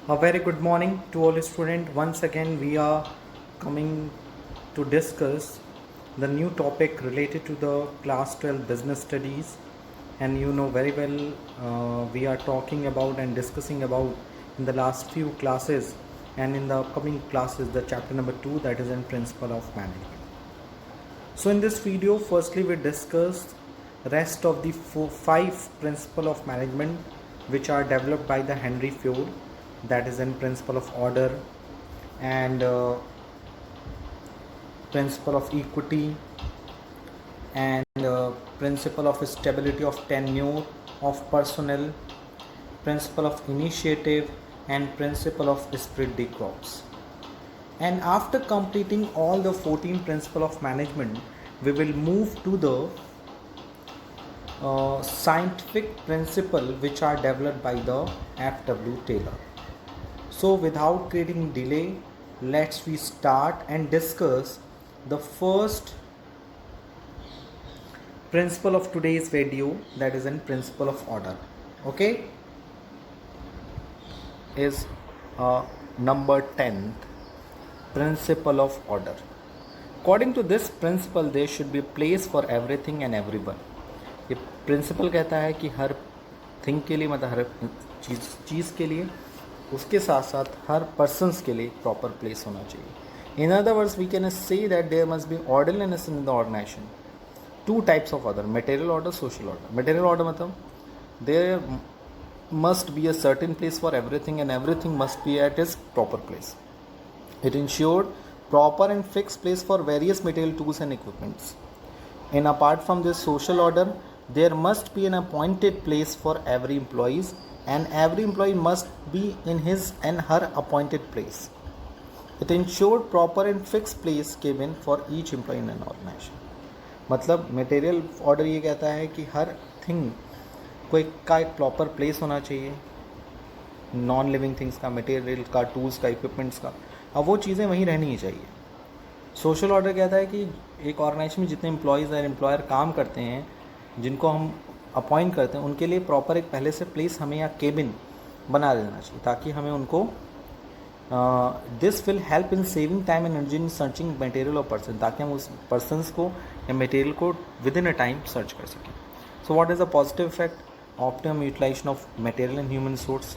A very good morning to all students. Once again, we are coming to discuss the new topic related to the class 12 business studies. And you know very well, we are talking about and discussing about in the last few classes and in the upcoming classes the chapter number 2, that is in principle of management. So in this video, firstly we discussed rest of the five principle of management which are developed by the Henry Ford, that is in principle of order and principle of equity and principle of stability of tenure of personnel, principle of initiative and principle of esprit de corps. And after completing all the 14 principle of management, we will move to the scientific principle which are developed by the F.W. Taylor. So without creating delay, let's we start and discuss the first principle of today's video, that is in principle of order. Okay, is number 10th principle of order. According to this principle, there should be a place for everything and everyone. ये principal कहता है कि हर thing के लिए, मतलब हर चीज़ के लिए, उसके साथ साथ हर पर्सन्स के लिए प्रॉपर प्लेस होना चाहिए. In other words we can say that there must be orderliness in the organisation. Two types of order, material order, social order. Material order मतलब there must be a certain place for everything and everything must be at its proper place. It ensured proper and fixed place for various material tools and equipments. And apart from this social order, there must be an appointed place for every employees and every employee must be in his and her appointed place. It ensured proper and fixed place given for each employee in an organization. मतलब material order ये कहता है कि हर thing का एक proper place होना चाहिए, non living things का, मटेरियल का, टूल्स का, इक्विपमेंट्स का, अब वो चीज़ें वहीं रहनी ही चाहिए. सोशल ऑर्डर कहता है कि एक ऑर्गेनाइजेशन में जितने एम्प्लॉयज़ और एम्प्लॉयर काम करते हैं, जिनको हम अपॉइंट करते हैं, उनके लिए प्रॉपर एक पहले से प्लेस हमें या केबिन बना देना चाहिए ताकि हमें उनको this will help in saving time and energy in searching material और पर्सन, ताकि हम उस पर्सनस को या मटेरियल को within a time search कर सकें. So what is the positive effect? Optimum utilisation of material and human resource.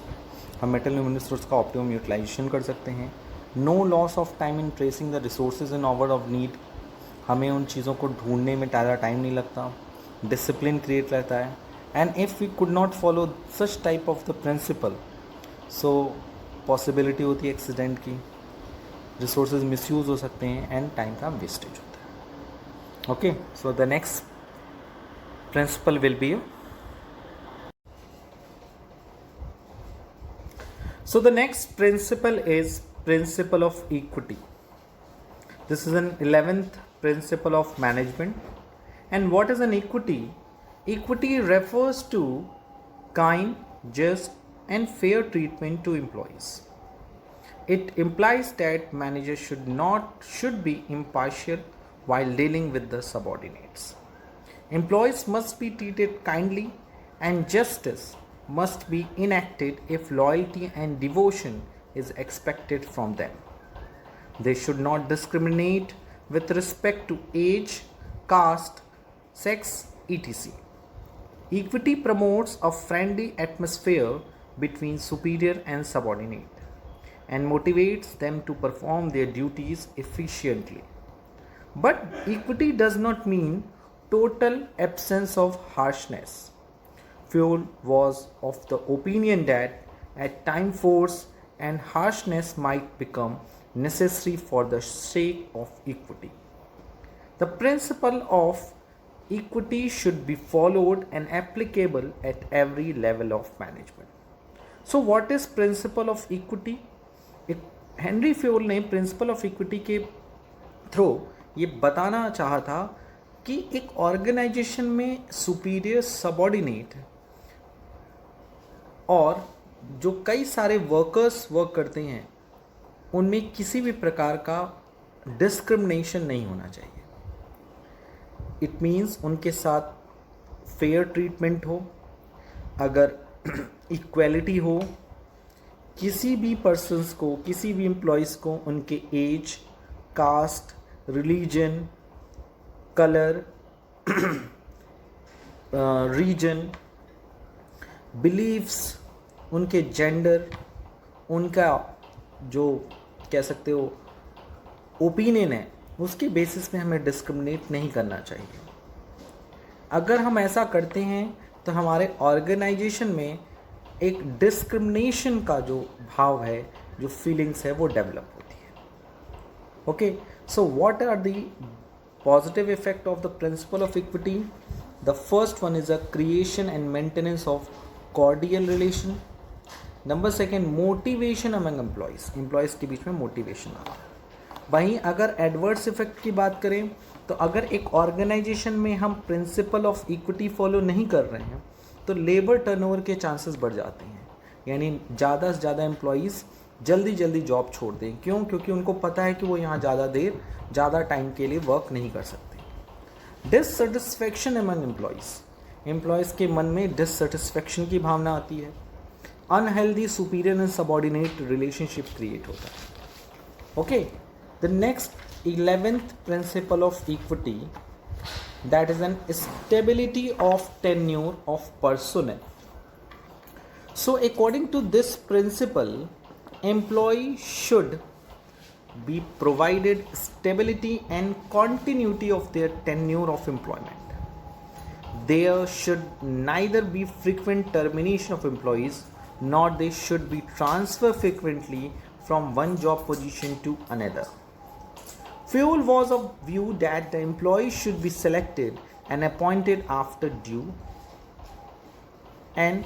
हम मटेरियल ह्यूमन रिसोर्स का ऑप्टिमम यूटिलाइजेशन कर सकते हैं. No loss of time in tracing the resources in hour of need. हमें उन चीज़ों को ढूंढने में ज़्यादा टाइम नहीं लगता. डिसिप्लिन क्रिएट रहता है. And if we could not follow such type of the principle, so possibility होती है एक्सीडेंट की, रिसोर्सेज मिसयूज़ हो सकते हैं एंड टाइम का वेस्टेज होता है. Okay, so the next principle will be So the next principle is principle of equity. This is an 11th principle of management. And what is an equity? Equity refers to kind, just and fair treatment to employees. It implies that managers should be impartial while dealing with the subordinates. Employees must be treated kindly and justice must be enacted if loyalty and devotion is expected from them. They should not discriminate with respect to age, caste, sex, etc. Equity promotes a friendly atmosphere between superior and subordinate and motivates them to perform their duties efficiently. But equity does not mean total absence of harshness. Ford was of the opinion that at times force and harshness might become necessary for the sake of equity. The principle of equity should be followed and applicable at every level of management. So what is principle of equity? Henry Fayol ने principal of equity के through ये बताना चाहा था कि एक organization में superior, subordinate और जो कई सारे वर्कर्स वर्क करते हैं, उनमें किसी भी प्रकार का डिस्क्रिमिनेशन नहीं होना चाहिए. इट मीन्स उनके साथ फेयर ट्रीटमेंट हो, अगर इक्वलिटी हो, किसी भी पर्सन्स को, किसी भी एम्प्लॉयज़ को उनके age, caste, religion, colour, region, beliefs, उनके जेंडर, उनका जो कह सकते हो ओपिनियन है, उसके बेसिस पे हमें डिस्क्रिमिनेट नहीं करना चाहिए। अगर हम ऐसा करते हैं तो हमारे ऑर्गेनाइजेशन में एक डिस्क्रिमिनेशन का जो भाव है, जो फीलिंग्स है, वो डेवलप होती है। Okay, so what are the positive effect of the principle of equity? The first one is a creation and maintenance of cordial relation. Number second, motivation among employees के बीच में मोटिवेशन आता है। वहीं अगर एडवर्स इफेक्ट की बात करें तो अगर एक ऑर्गेनाइजेशन में हम प्रिंसिपल ऑफ इक्विटी फॉलो नहीं कर रहे हैं तो लेबर टर्नओवर के चांसेस बढ़ जाते हैं, यानी ज़्यादा से ज़्यादा एम्प्लॉयज़ जल्दी जॉब छोड़ दें। क्यों? क्योंकि उनको पता है कि वो यहाँ ज़्यादा टाइम के लिए वर्क नहीं कर सकते। डिससेटिस्फैक्शन अमंग एम्प्लॉयज़ के मन में डिससेटिस्फैक्शन की भावना आती है। Unhealthy superior and subordinate relationship create होता है। Okay, the next 11th principle of equity, that is an stability of tenure of personnel. So according to this principle, employee should be provided stability and continuity of their tenure of employment. There should neither be frequent termination of employees nor they should be transferred frequently from one job position to another. Fuel was of view that the employees should be selected and appointed after due and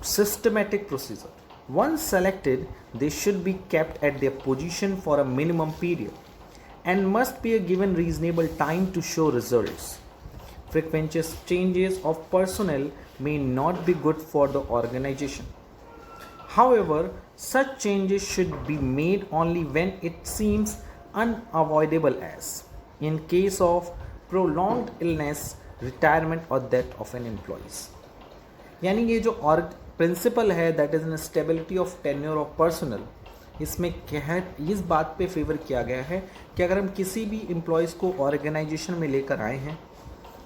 systematic procedure. Once selected, they should be kept at their position for a minimum period and must be given reasonable time to show results. Frequent changes of personnel may not be good for the organization. However, such changes should be made only when it seems unavoidable, as in case of prolonged illness, retirement or death of an employee. यानी ये जो और principal है that is an stability of tenure of personal, इसमें क्या है, इस बात पे फेवर किया गया है कि अगर हम किसी भी एम्प्लॉयज़ को ऑर्गेनाइजेशन में लेकर आए हैं,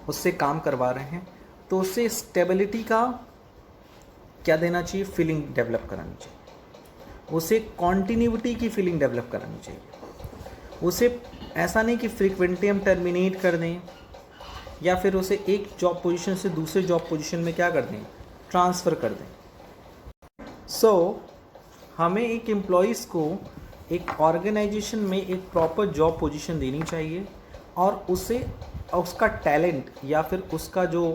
उससे काम करवा रहे हैं, तो उससे स्टेबिलिटी का क्या देना चाहिए, फीलिंग डेवलप करानी चाहिए, उसे कॉन्टीन्यूटी की फीलिंग डेवलप करानी चाहिए। उसे ऐसा नहीं कि फ्रीक्वेंटली हम टर्मिनेट कर दें या फिर उसे एक जॉब पोजीशन से दूसरे जॉब पोजीशन में क्या कर दें, ट्रांसफ़र कर दें। सो हमें एक एम्प्लॉयज़ को एक ऑर्गेनाइजेशन में एक प्रॉपर जॉब पोजीशन देनी चाहिए और उसे उसका टैलेंट या फिर उसका जो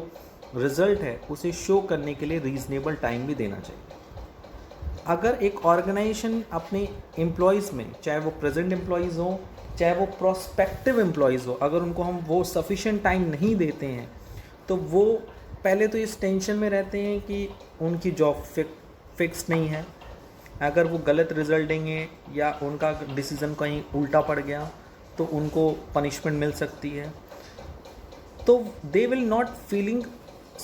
रिज़ल्ट है उसे शो करने के लिए रीज़नेबल टाइम भी देना चाहिए। अगर एक ऑर्गेनाइजेशन अपने एम्प्लॉयज़ में, चाहे वो प्रेजेंट एम्प्लॉयज़ हों चाहे वो प्रोस्पेक्टिव एम्प्लॉयज़ हो, अगर उनको हम वो सफिशिएंट टाइम नहीं देते हैं तो वो पहले तो इस टेंशन में रहते हैं कि उनकी जॉब फिक्स नहीं है, अगर वो गलत रिजल्ट देंगे या उनका डिसीज़न कहीं उल्टा पड़ गया तो उनको पनिशमेंट मिल सकती है, तो they will not feeling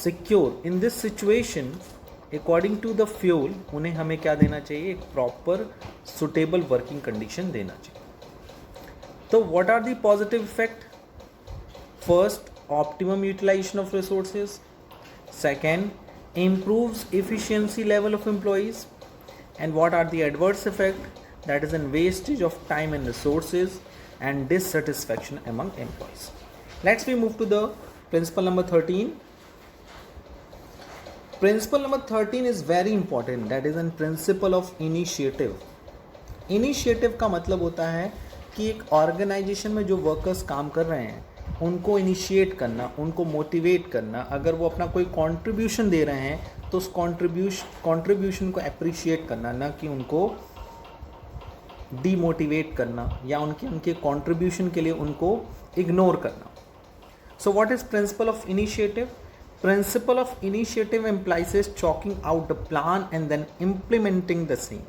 secure in this situation. According to the Fayol उन्हें हमें क्या देना चाहिए, एक प्रॉपर सुटेबल वर्किंग कंडीशन देना चाहिए। तो what are the positive effect? First, optimum utilisation of resources. Second, improves efficiency level of employees. And what are the adverse effect? That is in wastage of time and resources and dissatisfaction among employees. Let's we move to the principle number 13. Principle number 13 is very important. That is in principle of initiative. Initiative का मतलब होता है कि एक organization में जो workers काम कर रहे हैं उनको इनिशिएट करना, उनको मोटिवेट करना, अगर वो अपना कोई कंट्रीब्यूशन दे रहे हैं तो उस कंट्रीब्यूशन को अप्रिशिएट करना, ना कि उनको डीमोटिवेट करना या उनके कंट्रीब्यूशन के लिए उनको इग्नोर करना। So what is principle of initiative? Principle of initiative implies chalking out the plan and then implementing the same.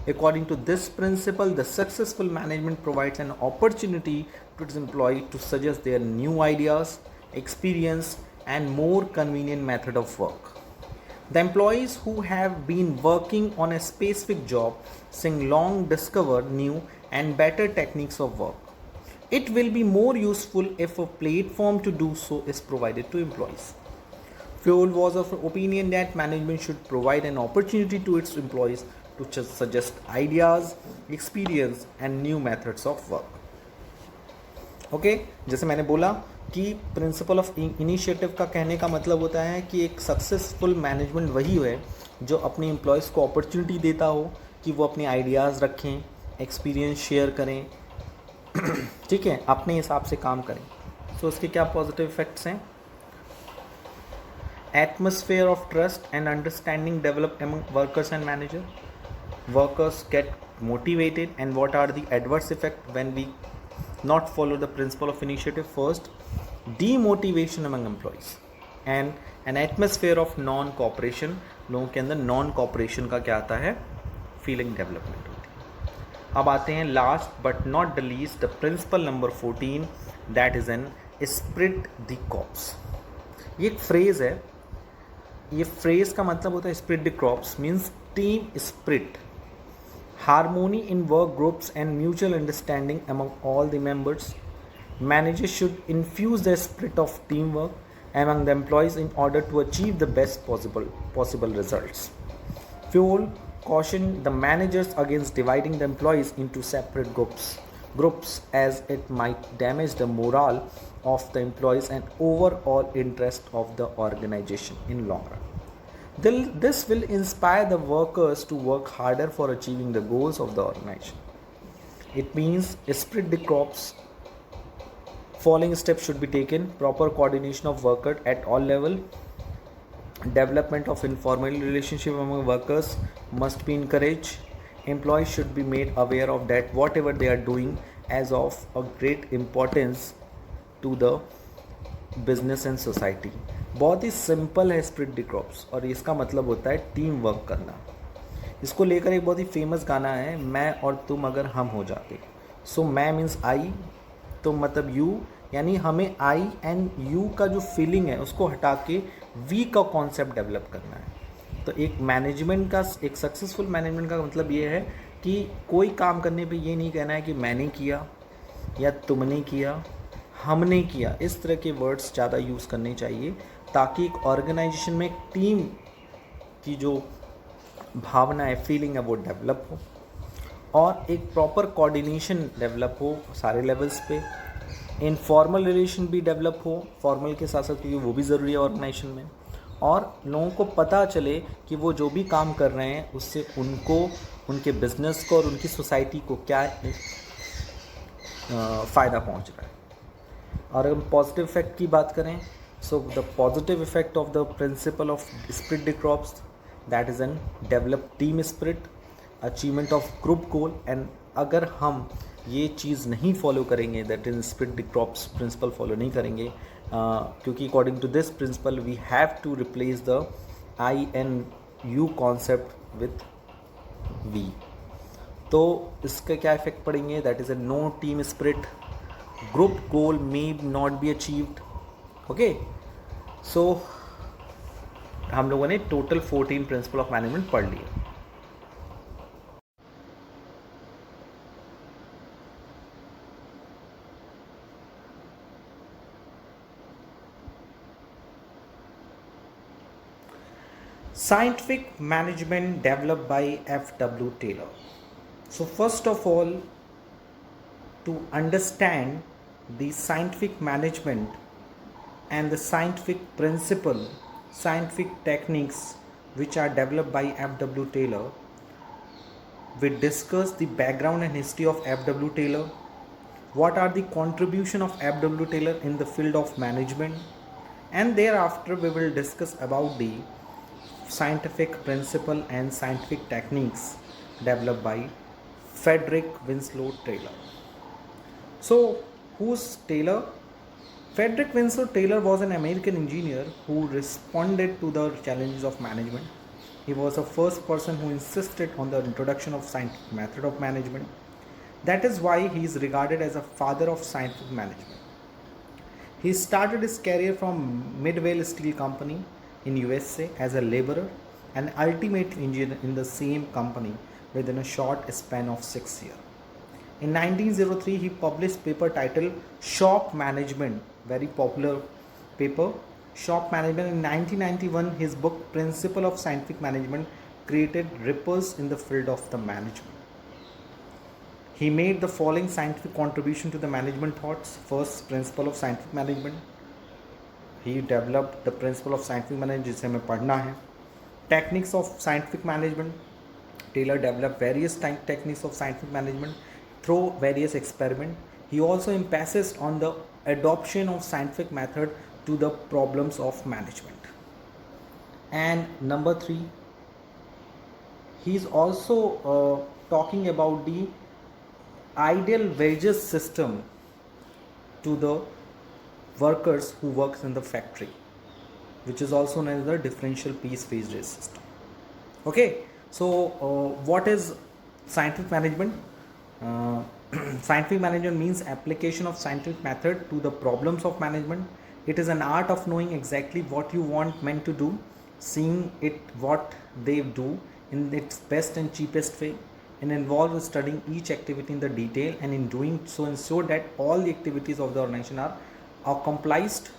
According to this principle, the successful management provides an opportunity to its employee to suggest their new ideas, experience, and more convenient method of work. The employees who have been working on a specific job since long discover new and better techniques of work. It will be more useful if a platform to do so is provided to employees. Fuel was of opinion that management should provide an opportunity to its employees to just suggest ideas, experience and new methods of work. Okay जैसे मैंने बोला कि principle of initiative का कहने का मतलब होता है कि एक सक्सेसफुल मैनेजमेंट वही है जो अपने एम्प्लॉयज़ को अपॉर्चुनिटी देता हो कि वो अपने आइडियाज़ रखें, एक्सपीरियंस शेयर करें, ठीक है, अपने हिसाब से काम करें. सो उसके क्या पॉजिटिव इफेक्ट्स हैं? Atmosphere of trust and understanding develop among workers and manager. Workers get motivated. And what are the adverse effects when we not follow the principle of initiative? First, demotivation among employees and an atmosphere of non cooperation. लोगों के अंदर non cooperation का क्या आता है? Feeling development होती है. अब आते हैं last but not the least the principle number 14, that is an spirit the corps. ये एक फ्रेज है. ये फ्रेज का मतलब होता है spirit the corps means team spirit, harmony in work groups and mutual understanding among all the members. Managers should infuse the spirit of teamwork among the employees in order to achieve the best possible results. Fuel caution the managers against dividing the employees into separate groups as it might damage the morale of the employees and overall interest of the organization in long run. This will inspire the workers to work harder for achieving the goals of the organization. It means split the crops. Following steps should be taken: proper coordination of workers at all levels. Development of informal relationship among workers must be encouraged. Employees should be made aware of that whatever they are doing as of a great importance to the business and society. बहुत ही simple है spirit the crops और इसका मतलब होता है team work करना. इसको लेकर एक बहुत ही फेमस गाना है, मैं और तुम अगर हम हो जाते. सो मैं मीन्स आई, तुम मतलब यू, यानी हमें आई एंड यू का जो फीलिंग है उसको हटा के वी का कॉन्सेप्ट डेवलप करना है. तो एक मैनेजमेंट का, एक सक्सेसफुल मैनेजमेंट का मतलब ये है कि कोई काम करने पे ये नहीं कहना है कि मैंने किया या तुमने किया, हमने किया. इस तरह के वर्ड्स ज़्यादा यूज़ करने चाहिए ताकि एक ऑर्गेनाइजेशन में एक टीम की जो भावना है, फीलिंग है, वो डेवलप हो और एक प्रॉपर कोऑर्डिनेशन डेवलप हो सारे लेवल्स पे. इनफॉर्मल रिलेशन भी डेवलप हो फॉर्मल के साथ साथ, क्योंकि वो भी ज़रूरी है ऑर्गेनाइजेशन में. और लोगों को पता चले कि वो जो भी काम कर रहे हैं उससे उनको, उनके बिजनेस को और उनकी सोसाइटी को क्या फ़ायदा पहुंच रहा है. और अगर पॉजिटिव इफेक्ट की बात करें, so the positive effect of the principle of split the crops, that is an develop team spirit, achievement of group goal. and अगर हम ये चीज़ नहीं फॉलो करेंगे, that is esprit de corps principle follow नहीं करेंगे, क्योंकि according to this principle we have to replace the I and you concept with we. तो इसके क्या इफेक्ट पड़ेंगे? That is a no team spirit, group goal may not be achieved. Okay, so हम लोगों ने टोटल 14 प्रिंसिपल ऑफ मैनेजमेंट पढ़ लिए. Scientific management developed by F.W. Taylor. So first of all, to understand the scientific management and the scientific principle, scientific techniques which are developed by F.W. Taylor, we discuss the background and history of F.W. Taylor, what are the contribution of F.W. Taylor in the field of management, and thereafter we will discuss about the scientific principle and scientific techniques developed by Frederick Winslow Taylor. So who's Taylor? Frederick Winslow Taylor was an American engineer who responded to the challenges of management. He was the first person who insisted on the introduction of scientific method of management. That is why he is regarded as a father of scientific management. He started his career from Midwell Steel Company. in USA as a laborer and ultimate engineer in the same company within a short span of 6 years. In 1903, he published paper titled Shop Management, very popular paper, Shop Management. In 1991, his book Principle of Scientific Management created ripples in the field of the management. He made the following scientific contribution to the management thoughts. First, principle of scientific management. He developed the principle of scientific management जिसे हमें पढ़ना है. Techniques of scientific management. Taylor developed various techniques of scientific management through various experiments. He also emphasized on the adoption of scientific method to the problems of management. And number 3, he is also talking about the ideal wages system to the workers who works in the factory, which is also known as the differential piece wage rate system. Okay, so what is scientific management? Scientific management means application of scientific method to the problems of management. It is an art of knowing exactly what you want men to do, seeing it what they do in its best and cheapest way, and involves studying each activity in the detail, and in doing so ensure that all the activities of the organization are accomplished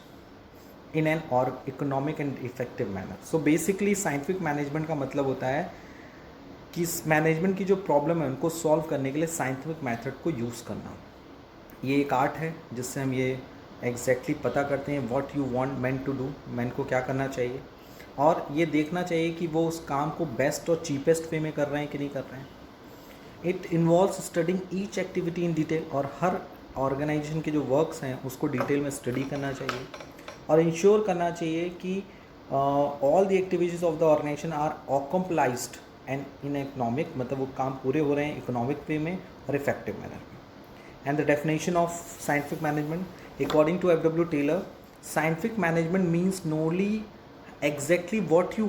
in an or economic and effective manner. So basically scientific management का मतलब होता है कि इस management की जो problem है उनको सॉल्व करने के लिए साइंटिफिक मेथड को यूज़ करना. ये एक आर्ट है जिससे हम ये एग्जैक्टली पता करते हैं what you want man to do, man को क्या करना चाहिए, और ये देखना चाहिए कि वो उस काम को बेस्ट और चीपेस्ट वे में कर रहे हैं कि नहीं कर रहे हैं. It involves studying each activity in detail, और हर ऑर्गेनाइजेशन के जो वर्क्स हैं उसको डिटेल में स्टडी करना चाहिए, और इंश्योर करना चाहिए कि all the activities of the organisation are accomplished and in economic, मतलब वो काम पूरे हो रहे हैं इकोनॉमिक वे में और इफेक्टिव मैनर में. And the definition of scientific management according to F.W. Taylor, scientific management means knowing exactly what you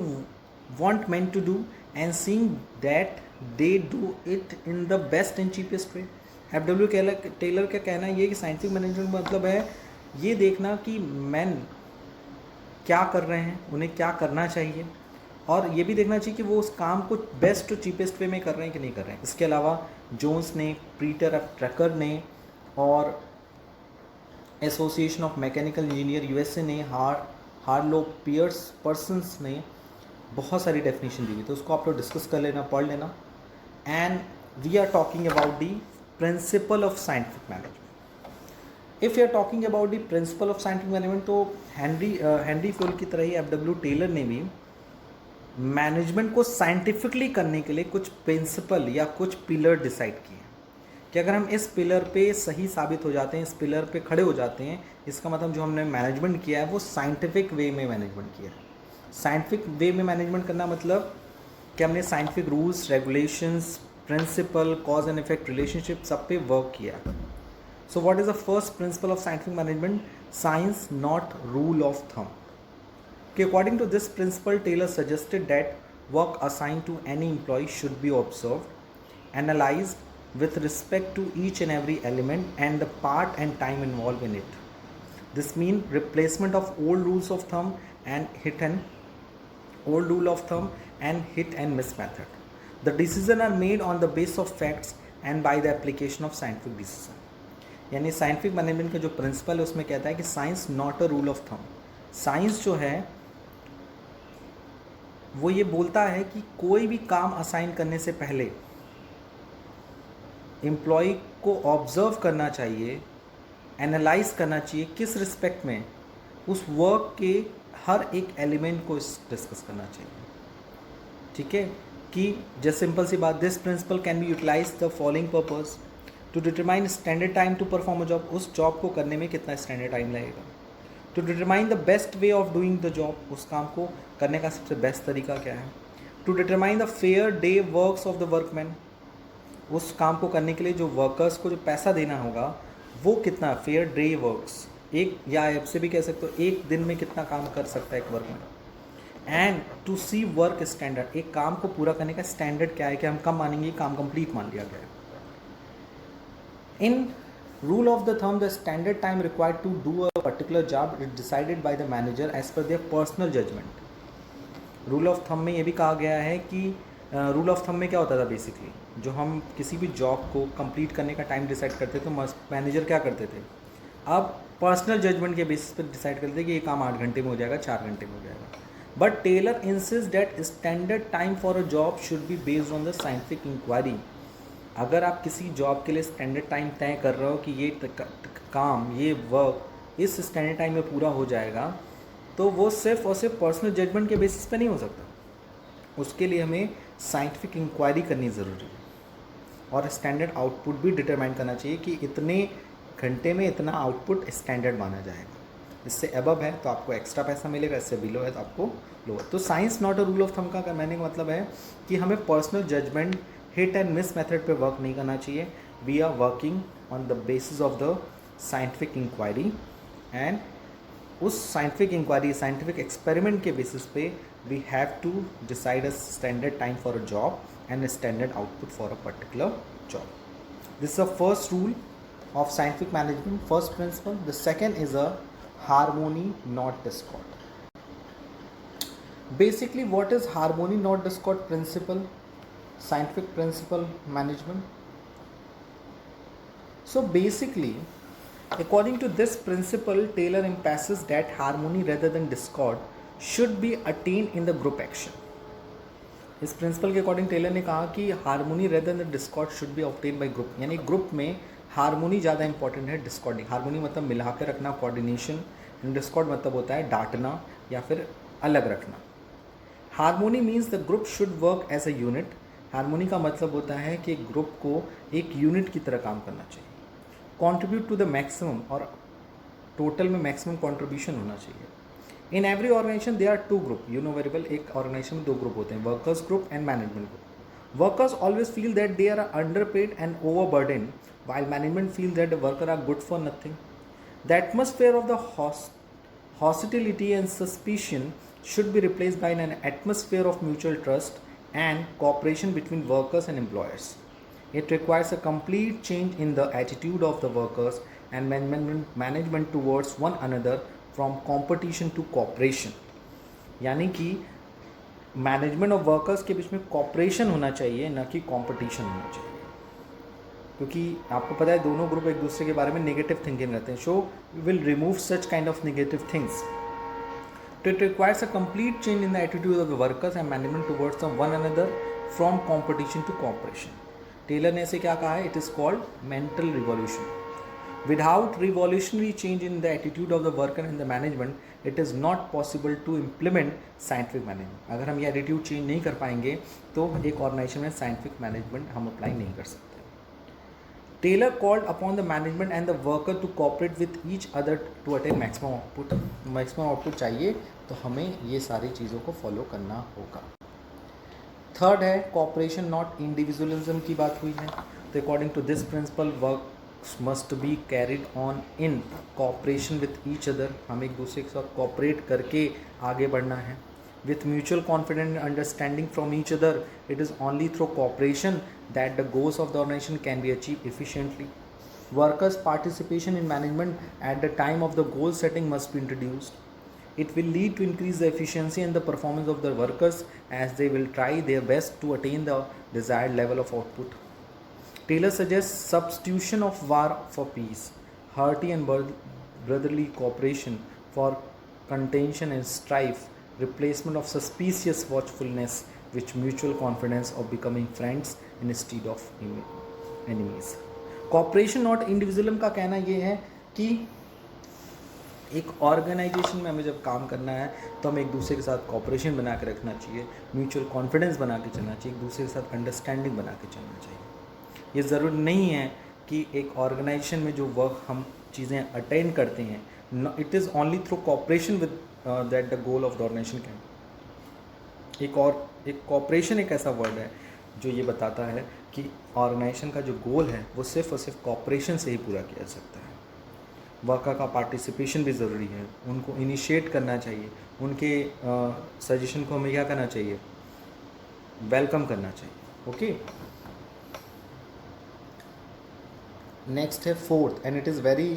want men to do and seeing that they do it in the best and cheapest way. F.W. Taylor का कहना ये कि scientific management मतलब है ये देखना कि man क्या कर रहे हैं, उन्हें क्या करना चाहिए, और ये भी देखना चाहिए कि वो उस काम को बेस्ट और चीपेस्ट वे में कर रहे हैं कि नहीं कर रहे हैं. इसके अलावा जोन्स ने, पीटर एफ ट्रैकर ने और association of mechanical engineer USA ने, हार्लो पर्सन्स ने बहुत सारी डेफिनेशन दी हुई, तो उसको आप लोग डिस्कस कर लेना, पढ़ लेना. And we are talking about the principle of scientific management. If you are talking about the principle of scientific management, तो हेनरी फ्यूल की तरह ही F.W. टेलर ने भी मैनेजमेंट को साइंटिफिकली करने के लिए कुछ प्रिंसिपल या कुछ पिलर डिसाइड किए कि अगर हम इस पिलर पे सही साबित हो जाते हैं, इस पिलर पे खड़े हो जाते हैं, इसका मतलब जो हमने मैनेजमेंट किया है वो साइंटिफिक वे में मैनेजमेंट किया है. साइंटिफिक वे में मैनेजमेंट करना मतलब कि हमने scientific rules, regulations, principle, cause and effect relationship सब पे वर्क किया. So what is the first principle of scientific management? Science not rule of thumb. According to this principle, Taylor suggested that work assigned to any employee should be observed, analyzed with respect to each and every element and the part and time involved in it. This means replacement of old rules of thumb and hit and miss method. The decisions are made on the basis of facts and by the application of scientific decision. यानी scientific management का जो principal है उसमें कहता है कि science not a rule of thumb. Science जो है वो ये बोलता है कि कोई भी काम असाइन करने से पहले एम्प्लॉय को ऑब्जर्व करना चाहिए, एनालाइज करना चाहिए, किस रिस्पेक्ट में उस वर्क के हर एक एलिमेंट को डिस्कस करना चाहिए. ठीक है, कि जैसे सिंपल सी बात, this principle can be utilize the following purpose to determine standard time to perform a job. उस जॉब को करने में कितना स्टैंडर्ड टाइम लगेगा. To determine the best way of doing the job, उस काम को करने का सबसे बेस्ट तरीका क्या है. To determine the fair day works of the workman, उस काम को करने के लिए जो वर्कर्स को जो पैसा देना होगा वो कितना फेयर डे वर्क्स, एक या आपसे भी कह सकते हो एक दिन में कितना काम कर सकता है एक workman. And to see work standard, एक काम को पूरा करने का स्टैंडर्ड क्या है कि हम कब मानेंगे काम कंप्लीट मान लिया गया है. इन rule of the thumb, the standard time required to do a particular job is decided by the manager as per their personal judgment. Rule of thumb में ये भी कहा गया है कि रूल ऑफ थंब में क्या होता था बेसिकली, जो हम किसी भी जॉब को कंप्लीट करने का टाइम डिसाइड करते थे, मैनेजर क्या करते थे, अब पर्सनल जजमेंट के बेसिस पर डिसाइड करते थे कि ये काम 8 घंटे में हो जाएगा, 4 घंटे में हो जाएगा. But Taylor insist that standard time for a job should be based on the scientific inquiry. अगर आप किसी जॉब के लिए स्टैंडर्ड टाइम तय कर रहे हो कि ये काम, ये वर्क इस स्टैंडर्ड टाइम में पूरा हो जाएगा, तो वो सिर्फ और सिर्फ पर्सनल जजमेंट के बेसिस पे नहीं हो सकता. उसके लिए हमें साइंटिफिक इंक्वायरी करनी ज़रूरी है और स्टैंडर्ड आउटपुट भी डिटरमाइन करना चाहिए कि इतने घंटे में इतना आउटपुट स्टैंडर्ड माना जाएगा. इससे अबव है तो आपको एक्स्ट्रा पैसा मिलेगा, इससे बिलो है तो आपको लोअर. तो science not a rule of thumb का कहने का मतलब है कि हमें personal judgement hit and miss method पे वर्क नहीं करना चाहिए. We are working on the basis of the scientific inquiry and उस साइंटिफिक इंक्वायरी, साइंटिफिक एक्सपेरिमेंट के बेसिस पे we have to decide a standard time for a job and a standard output for a particular job. This is the first rule of scientific management, first principle. The second is a harmony not discord. Basically, what is harmony not discord principle, scientific principle management? So basically, according to this principle, Taylor emphasizes that harmony rather than discord should be attained in the group action. इस principal के according Taylor ने कहा कि harmony rather than Discord should be obtain bye group. यानी group में harmony ज़्यादा important है डिस्कॉर्डिंग. Harmony मतलब मिला के रखना, कोऑर्डिनेशन, एंड डिस्कॉर्ड मतलब होता है डांटना या फिर अलग रखना. Harmony means the group should work as a unit. Harmony का मतलब होता है कि ग्रुप को एक यूनिट की तरह काम करना चाहिए. कॉन्ट्रीब्यूट टू द मैक्सिमम, और टोटल में मैक्सिमम कॉन्ट्रीब्यूशन होना चाहिए. In every organization they are two group. You know very well, एक ऑर्गेनाइजेशन में 2 ग्रुप होते हैं, workers group and management group. Workers always feel that they are underpaid and overburden, while management feel that the workers are good for nothing. The atmosphere of the hostility and suspicion should be replaced by an atmosphere of mutual trust and cooperation between workers and employers. It requires a complete change in the attitude of the workers and management towards one another from competition to cooperation. यानी कि management और workers के बीच में corporation होना चाहिए, ना कि कंपटीशन होना चाहिए. क्योंकि आपको पता है दोनों ग्रुप एक दूसरे के बारे में नेगेटिव थिंकिंग करते हैं. So we will remove such kind of negative things. It requires a complete change in the attitude of the workers and management towards one another from competition to cooperation. Taylor ने इसे क्या कहा है? It is called mental revolution. Without revolutionary change in the attitude of the worker and the management, it is not possible to implement scientific management. अगर हम ये attitude change नहीं कर पाएंगे तो एक ऑर्गेनाइजेशन में scientific management हम अप्लाई नहीं कर सकते. Taylor called upon the management and the worker to cooperate with each other to attain maximum output. Maximum output चाहिए तो हमें ये सारी चीज़ों को फॉलो करना होगा. थर्ड है कॉपरेशन नॉट इंडिविजुअलिज्म की बात हुई है. तो according to this principle work must be carried on in cooperation with each other. हम एक दूसरे के साथ कॉपरेट करके आगे बढ़ना है. With mutual confidence and understanding from each other, it is only through cooperation that the goals of the organization can be achieved efficiently. Workers' participation in management at the time of the goal setting must be introduced. It will lead to increase the efficiency and the performance of the workers as they will try their best to attain the desired level of output. Taylor suggests substitution of war for peace, hearty and brotherly cooperation for contention and strife, replacement of suspicious watchfulness with mutual confidence of becoming friends instead of enemies. Cooperation not individualism का कहना ये है कि एक organization में हमें जब काम करना है तो हमें एक दूसरे के साथ कॉपरेशन बना के रखना चाहिए, म्यूचुअल कॉन्फिडेंस बना के चलना चाहिए, एक दूसरे के साथ अंडरस्टैंडिंग बना के चलना चाहिए. ये ज़रूरी नहीं है कि एक ऑर्गेनाइजेशन में जो वर्क हम चीज़ें अटेंड करते हैं, it is only through cooperation with that the goal of the organization can. एक कॉपरेशन एक ऐसा वर्ड है जो ये बताता है कि ऑर्गेनाइजेशन का जो गोल है वो सिर्फ और सिर्फ कॉपरेशन से ही पूरा किया जा सकता है. वर्कर का पार्टिसिपेशन भी ज़रूरी है, उनको इनिशिएट करना चाहिए, उनके सजेशन को हमें क्या करना चाहिए, वेलकम करना चाहिए. ओके, नेक्स्ट है fourth, and it is very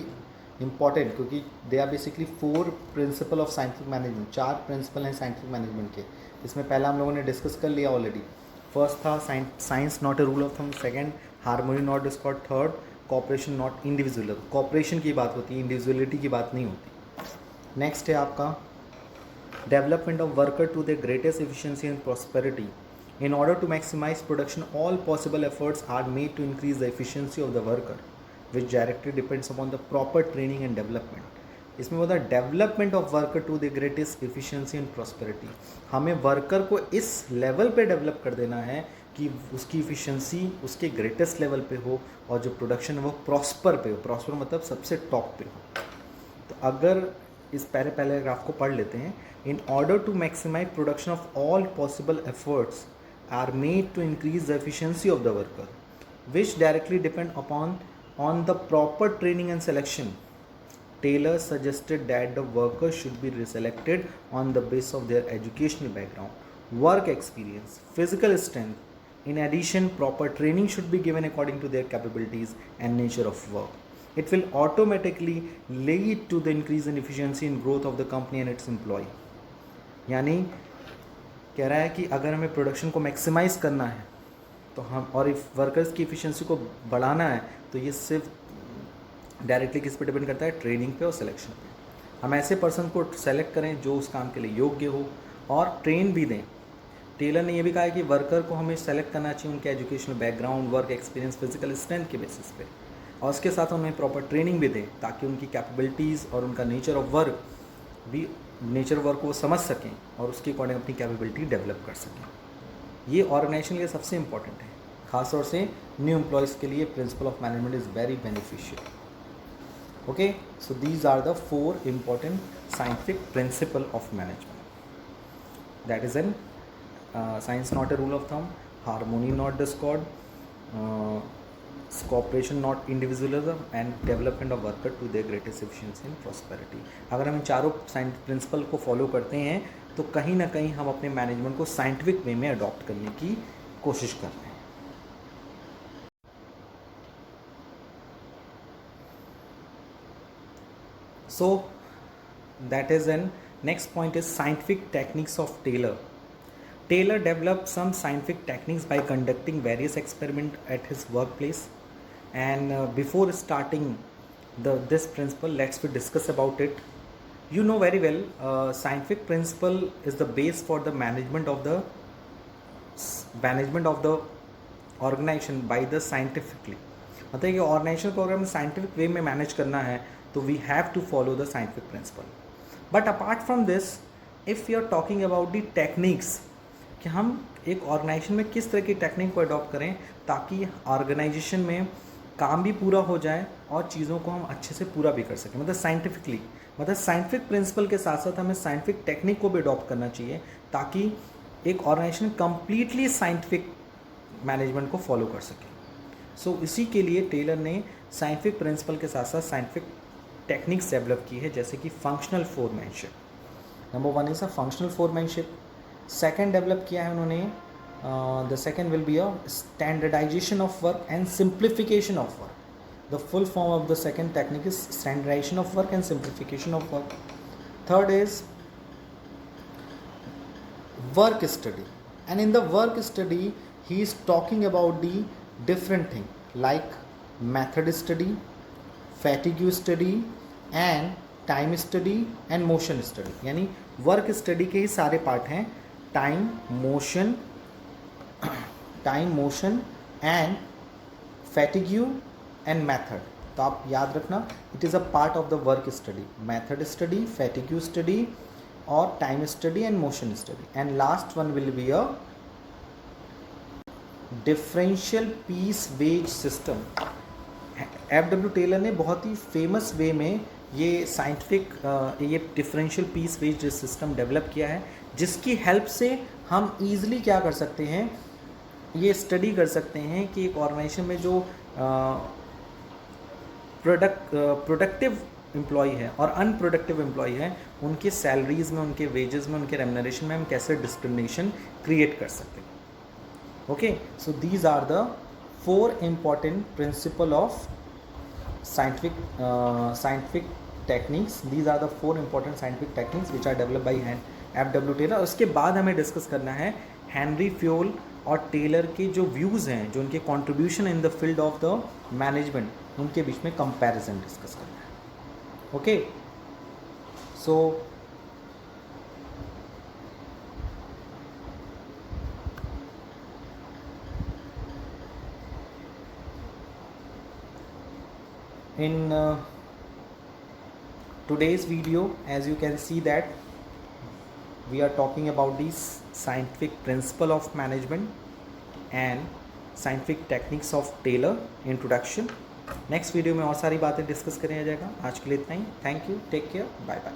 important, क्योंकि they are basically 4 principle of scientific management, 4 principle हैं साइंटिफिक मैनेजमेंट के। इसमें पहला हम लोगों ने डिस्कस कर लिया ऑलरेडी। फर्स्ट था science not a rule of thumb, second harmony not discord, third cooperation not individual. Cooperation की बात होती है, इंडिविजुअलिटी की बात नहीं होती। नेक्स्ट है आपका development of worker to the greatest efficiency and prosperity. In order to maximize production, all possible efforts are made to increase the efficiency of the worker, which directly depends upon the proper training and development. इसमें होता है development of worker to the greatest efficiency and prosperity. हमें worker को इस level पे develop कर देना है कि उसकी इफिशिएंसी उसके ग्रेटेस्ट लेवल पे हो और जो प्रोडक्शन है वो प्रॉस्पर पे हो। प्रॉस्पर मतलब सबसे टॉप पे हो। तो अगर इस पहले ग्राफ को पढ़ लेते हैं। In order to maximize production of all possible efforts are made to increase the efficiency of the worker, which directly depend on the proper training and selection. Taylor suggested that the workers should be reselected on the basis of their educational background, work experience, physical strength. In addition, proper training should be given according to their capabilities and nature of work. It will automatically lead to the increase in efficiency and growth of the company and its employee. यानी कह रहा है कि अगर हमें production को maximise करना है तो हम और इफ वर्कर्स की एफिशिएंसी को बढ़ाना है तो ये सिर्फ डायरेक्टली किस पे डिपेंड करता है, ट्रेनिंग पे और सिलेक्शन पे। हम ऐसे पर्सन को सेलेक्ट करें जो उस काम के लिए योग्य हो और ट्रेन भी दें। टेलर ने ये भी कहा है कि वर्कर को हमें सेलेक्ट करना चाहिए उनके educational background, work experience, physical strength के बेसिस पे, और उसके साथ उन्हें प्रॉपर ट्रेनिंग भी दें ताकि उनकी कैपेबिलिटीज़ और उनका नेचर ऑफ वर्क भी को वो समझ सकें और उसके अकॉर्डिंग अपनी कैपेबिलिटी डेवलप कर सकें। ये ऑर्गेनाइजेशन के लिए सबसे इंपॉर्टेंट है, खासतौर से न्यू एम्प्लॉयज़ के लिए principle of management is very beneficial. Okay, so these are the 4 important scientific principle of management. That is an science not a rule of thumb, harmony not discord, cooperation not individualism, and development of worker to their greatest efficiency and prosperity। अगर हम इन चारों scientific principle को follow करते हैं तो कहीं ना कहीं हम अपने मैनेजमेंट को साइंटिफिक वे में अडॉप्ट करने की कोशिश कर रहे हैं। So that is an next point is scientific techniques of Taylor. Taylor developed some scientific techniques by conducting various experiments at his workplace. And before starting this principle, let's discuss about it. You know very well, scientific principle is the base for the management of the organization by the scientifically. मतलब कि organisation को अगर हमें scientific way में manage करना है तो we have to follow the scientific principle. But apart from this, if you are talking about the techniques, कि हम एक ऑर्गेनाइजेशन में किस तरह की टेक्निक को अडॉप्ट करें ताकि ऑर्गेनाइजेशन में काम भी पूरा हो जाए और चीज़ों को हम अच्छे से पूरा भी कर सकें, मतलब साइंटिफिकली। मतलब साइंटिफिक प्रिंसिपल के साथ साथ हमें साइंटिफिक टेक्निक को भी अडॉप्ट करना चाहिए ताकि एक ऑर्गेनाइजेशन कंप्लीटली साइंटिफिक मैनेजमेंट को फॉलो कर सके। सो इसी के लिए टेलर ने साइंटिफिक प्रिंसिपल के साथ साथ साइंटिफिक टेक्निक्स डेवलप की है, जैसे कि functional foremanship. Number 1 is a functional foremanship. Second develop किया है उन्होंने, the second will be a standardization of work and simplification of work. The full form of the second technique is standardization of work and simplification of work. Third is work study, and in the work study he is talking about the different thing like method study, fatigue study and time study and motion study। यानी work study के ही सारे part हैं, time, motion and fatigue and method. तो आप याद रखना, it is a part of the work study, method study, fatigue study और time study and motion study. And last one will be a differential piece wage system. F W. Taylor ने बहुत ही famous way में ये scientific ये differential piece wage system develop किया है, जिसकी हेल्प से हम ईज़िली क्या कर सकते हैं, ये स्टडी कर सकते हैं कि एक ऑर्गेनाइजेशन में जो प्रोडक्टिव एम्प्लॉय है और अनप्रोडक्टिव एम्प्लॉय है, उनके सैलरीज़ में, उनके वेजेस में, उनके रेम्युनरेशन में हम कैसे डिस्क्रिमिनेशन क्रिएट कर सकते हैं। Okay, so these are the 4 important principle of scientific techniques. These are the 4 important scientific techniques which are developed by F.W. Taylor. उसके बाद हमें डिस्कस करना है हेनरी फ्योल और टेलर के जो व्यूज़ हैं, जो उनके contribution in the field of the management, उनके बीच में कंपैरिजन डिस्कस करना है. Okay, so in today's video, as you can see that we are talking about these scientific principle of management and scientific techniques of Taylor introduction. Next video में और सारी बातें discuss करें जाएगा. आज के लिए इतना ही. Thank you, take care, bye bye.